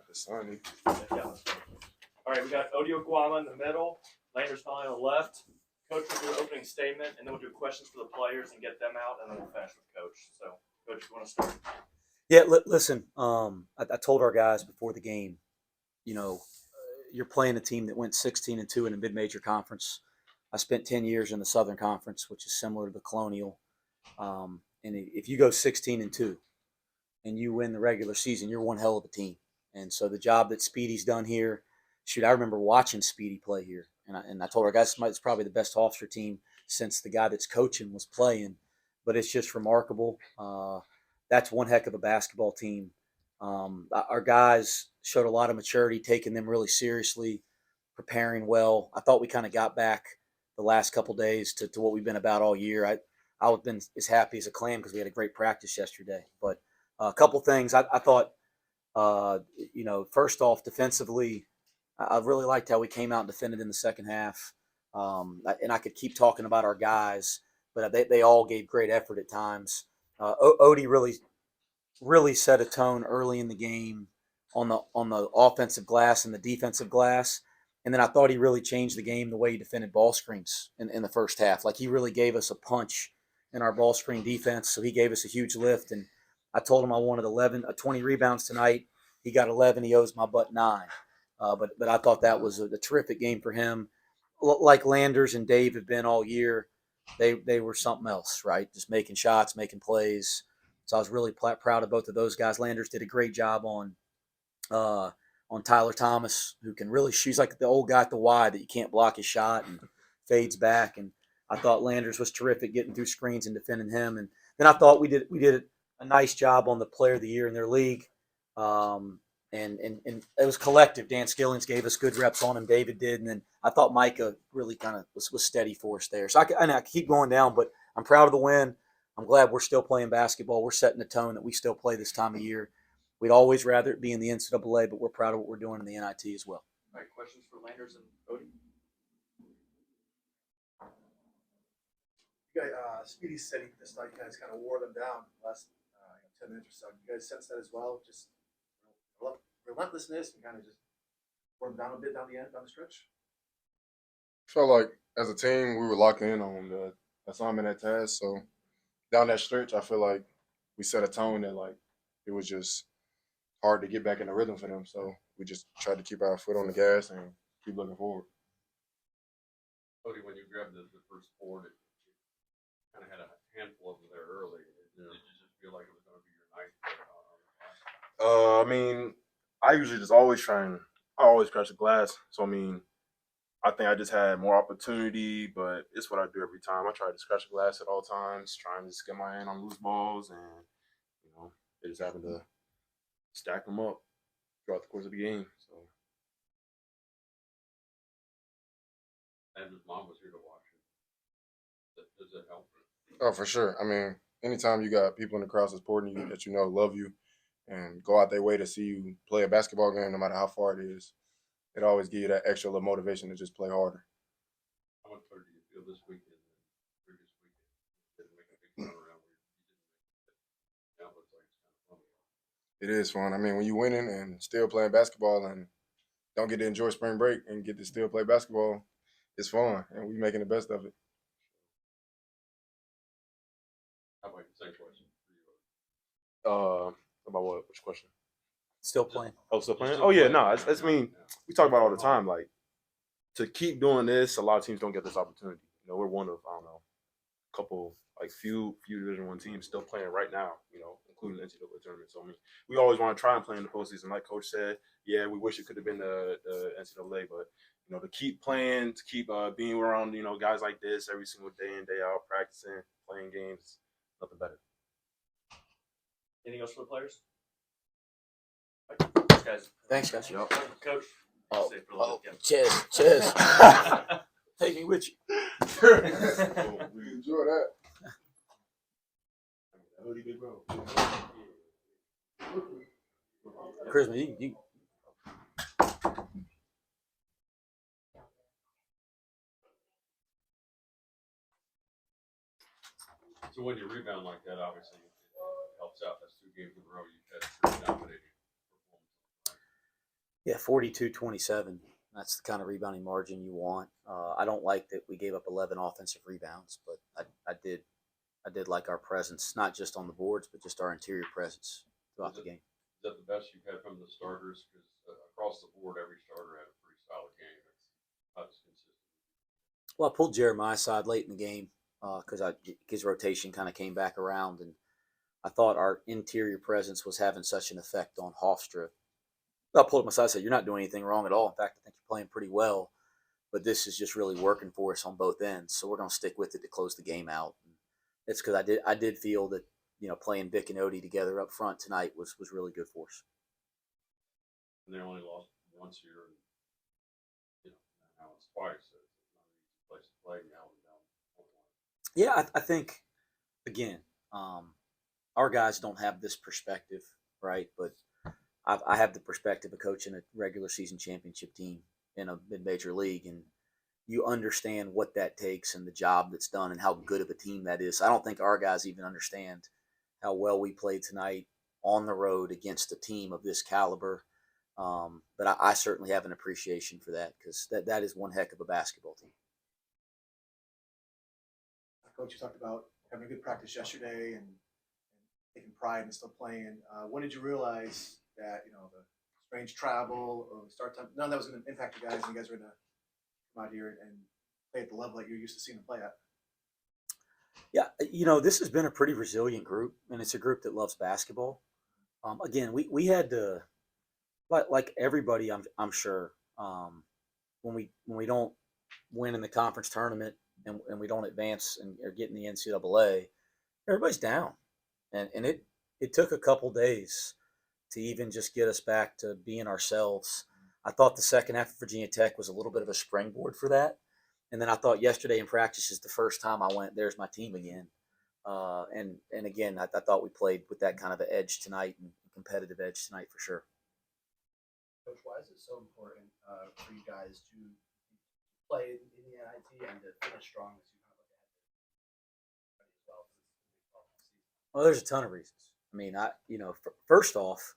It's sunny. Yeah. All right, we got Odio Guama in the middle, Landers Valley on the left. Coach will do an opening statement, and then we'll do questions for the players and get them out, and then we'll finish with Coach. So, Coach, you want to start? Yeah, listen, I told our guys before the game, you're playing a team that went 16-2 in a mid-major conference. I spent 10 years in the Southern Conference, which is similar to the Colonial. And if you go 16-2 and you win the regular season, you're one hell of a team. And so the job that Speedy's done here, shoot, I remember watching Speedy play here. And I told our guys it's probably the best Hofstra team since the guy that's coaching was playing. But it's just remarkable. That's one heck of a basketball team. Our guys showed a lot of maturity, taking them really seriously, preparing well. I thought we kind of got back the last couple days to what we've been about all year. I've been as happy as a clam because we had a great practice yesterday. But a couple things I thought, first off, defensively, I really liked how we came out and defended in the second half. And I could keep talking about our guys, but they all gave great effort at times. Odie really set a tone early in the game on the offensive glass and the defensive glass. And then I thought he really changed the game the way he defended ball screens in the first half. Like he really gave us a punch in our ball screen defense. So he gave us a huge lift. And I told him I wanted 20 rebounds tonight. He got 11. He owes my butt 9. But I thought that was a terrific game for him. Like Landers and Dave have been all year, they were something else, right? Just making shots, making plays. So I was really proud of both of those guys. Landers did a great job on Tyler Thomas, who can really shoot. He's like the old guy at the Y that you can't block his shot and fades back. And I thought Landers was terrific getting through screens and defending him. And then I thought we did a nice job on the Player of the Year in their league. And it was collective. Dan Skillings gave us good reps on him. David did. And then I thought Micah really kind of was steady for us there. So I keep going down, but I'm proud of the win. I'm glad we're still playing basketball. We're setting the tone that we still play this time of year. We'd always rather it be in the NCAA, but we're proud of what we're doing in the NIT as well. All right, questions for Landers and Odie? Speedy said this night you guys kind of wore them down last 10 minutes or so. You guys sense that as well? Just relentlessness and kind of just wore them down a bit down the stretch? Felt like as a team we were locked in on the assignment at task. So down that stretch, I feel like we set a tone that like it was just hard to get back in the rhythm for them. So we just tried to keep our foot on the gas and keep looking forward. Cody, when you grabbed the first board, it kind of had a handful of them there early. Did you just feel like it was going to be your night? I mean, I usually just always I always crash the glass. So, I mean, I think I just had more opportunity, but it's what I do every time. I try to scratch the glass at all times, trying to just get my hand on loose balls, and, they just happen to stack them up throughout the course of the game. So. And his mom was here to watch it. Does that help? Oh, for sure. I mean, anytime you got people in the crowd supporting you that love you and go out their way to see you play a basketball game, no matter how far it is, it always gives you that extra little motivation to just play harder. How much better do you feel this weekend than the previous weekend? Didn't make a big turnaround where you didn't make it. Now it looks like it's kind of fun. It is fun. I mean, when you're winning and still playing basketball and don't get to enjoy spring break and get to still play basketball, it's fun, and we're making the best of it. How about the same question for you? About what? Which question? Still playing. Oh, still playing? Oh, yeah, no. I mean, we talk about it all the time. Like, to keep doing this, a lot of teams don't get this opportunity. We're one of, I don't know, a couple, like, few Division I teams still playing right now, including the NCAA tournament. So, I mean, we always want to try and play in the postseason. Like Coach said, yeah, we wish it could have been the NCAA, but, to keep playing, to keep being around, guys like this every single day in, day out, practicing, playing games, nothing better. Anything else for the players? Thanks, guys. Thanks, guys. Yep. Coach. Cheers. Take me with you. We enjoy that. Charisma, you. So when you rebound like that, obviously it helps out. That's 2 games in a row you've had pretty dominating performance. Yeah, 42-27. That's the kind of rebounding margin you want. I don't like that we gave up 11 offensive rebounds, but I did like our presence, not just on the boards, but just our interior presence throughout the game. Is that the best you've had from the starters? Because across the board, every starter had a pretty solid game. It's not as consistent. Well, I pulled Jeremiah aside late in the game because his rotation kind of came back around, and I thought our interior presence was having such an effect on Hofstra. I pulled him aside and said, "You're not doing anything wrong at all. In fact, I think you're playing pretty well, but this is just really working for us on both ends. So we're going to stick with it to close the game out." And it's because I did feel that playing Vic and Odie together up front tonight was really good for us. And they only lost once here, and now it's twice. So it's not an easy place to play now. Yeah, I think again, our guys don't have this perspective, right? But I have the perspective of coaching a regular season championship team in a mid-major league, and you understand what that takes and the job that's done and how good of a team that is. I don't think our guys even understand how well we played tonight on the road against a team of this caliber. But I certainly have an appreciation for that because that is one heck of a basketball team. Coach, you talked about having a good practice yesterday and taking pride in still playing. When did you realize that the strange travel or the start time, none of that was going to impact you guys, and you guys were going to come out here and play at the level that you're used to seeing them play at? Yeah, this has been a pretty resilient group, and it's a group that loves basketball. Again, we had to, like everybody, I'm sure, when we don't win in the conference tournament and we don't advance and or get in the NCAA, everybody's down, and it took a couple days to even just get us back to being ourselves. I thought the second half of Virginia Tech was a little bit of a springboard for that. And then I thought yesterday in practice is the first time I went, there's my team again. And again, I thought we played with that kind of an edge tonight and competitive edge tonight for sure. Coach, why is it so important for you guys to play in the NIT and to finish strong as you kind of look ahead as well? Well, there's a ton of reasons. I mean, first off,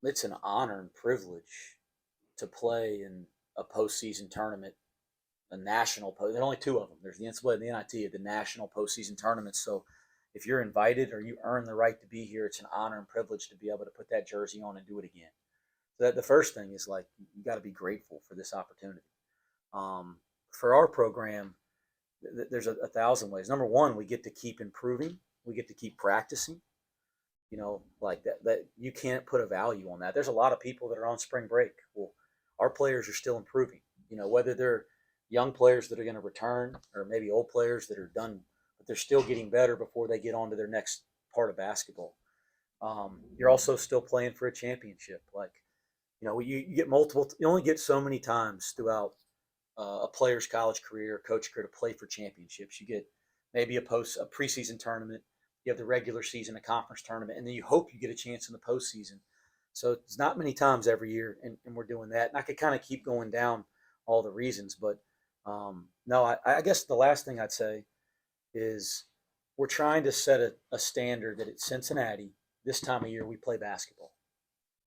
it's an honor and privilege to play in a postseason tournament, a national post. There are only two of them. There's the NCAA and the NIT, the national postseason tournament. So if you're invited or you earn the right to be here, it's an honor and privilege to be able to put that jersey on and do it again. So that the first thing is like you got to be grateful for this opportunity. For our program, there's a thousand ways. Number one, we get to keep improving. We get to keep practicing. Like that you can't put a value on that. There's a lot of people that are on spring break. Well, our players are still improving. Whether they're young players that are going to return or maybe old players that are done, but they're still getting better before they get on to their next part of basketball. You're also still playing for a championship. Like, you get multiple, you only get so many times throughout a player's college career, coach career to play for championships. You get maybe a preseason tournament, you have the regular season, a conference tournament, and then you hope you get a chance in the postseason. So it's not many times every year, and we're doing that. And I could kind of keep going down all the reasons, but no, I guess the last thing I'd say is we're trying to set a standard that at Cincinnati, this time of year, we play basketball.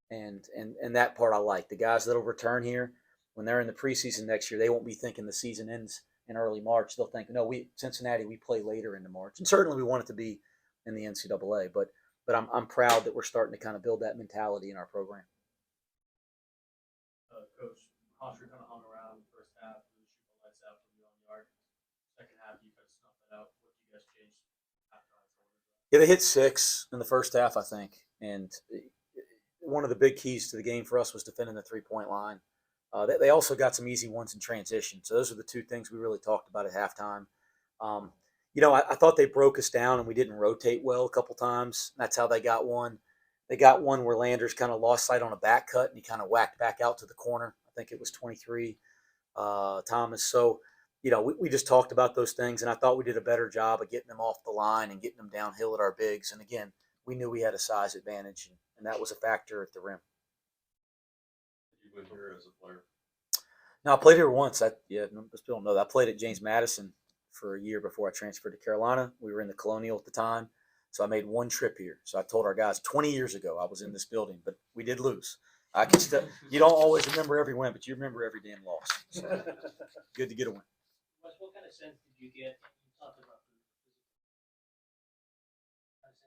And that part I like. The guys that'll return here, when they're in the preseason next year, they won't be thinking the season ends in early March. They'll think, no, Cincinnati, we play later into March. And certainly we want it to be in the NCAA, but I'm proud that we're starting to kind of build that mentality in our program. Coach, Hofstra kind of hung around the first half, really shoot the lights out from your own yard. Second half, you kind of snuffed that out. What do you guys change after? Yeah, they hit 6 in the first half, I think. And one of the big keys to the game for us was defending the three-point line. They also got some easy ones in transition. So those are the two things we really talked about at halftime. I thought they broke us down and we didn't rotate well a couple times. That's how they got one. They got one where Landers kind of lost sight on a back cut and he kind of whacked back out to the corner. I think it was 23, Thomas. So, we just talked about those things, and I thought we did a better job of getting them off the line and getting them downhill at our bigs. And again, we knew we had a size advantage, and that was a factor at the rim. Did you win here as a player? Now, I played here once. Most people don't know that. I played at James Madison for a year before I transferred to Carolina. We were in the Colonial at the time. So I made one trip here. So I told our guys 20 years ago I was in this building, but we did lose. I can still. You don't always remember every win, but you remember every damn loss. So good to get a win. Wes, what kind of sense did you get? You talked about the kind of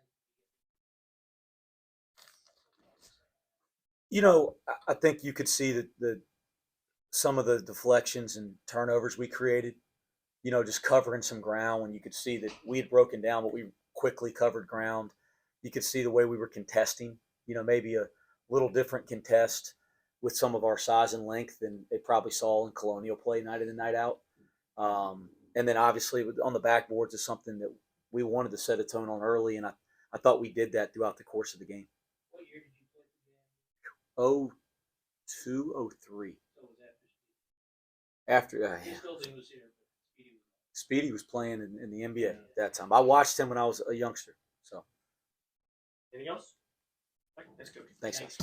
sense You know, I think you could see that some of the deflections and turnovers we created. You know, just covering some ground when you could see that we had broken down, but we quickly covered ground. You could see the way we were contesting. You know, maybe a little different contest with some of our size and length than they probably saw in Colonial play night in and night out. And then obviously on the backboards is something that we wanted to set a tone on early, and I thought we did that throughout the course of the game. what year did you play the game? 02, 03. So was after After His building was here, but Speedy was Speedy was playing in the NBA at that time. I watched him when I was a youngster. So Anything else? Okay, thanks, Coach. thanks. Thanks.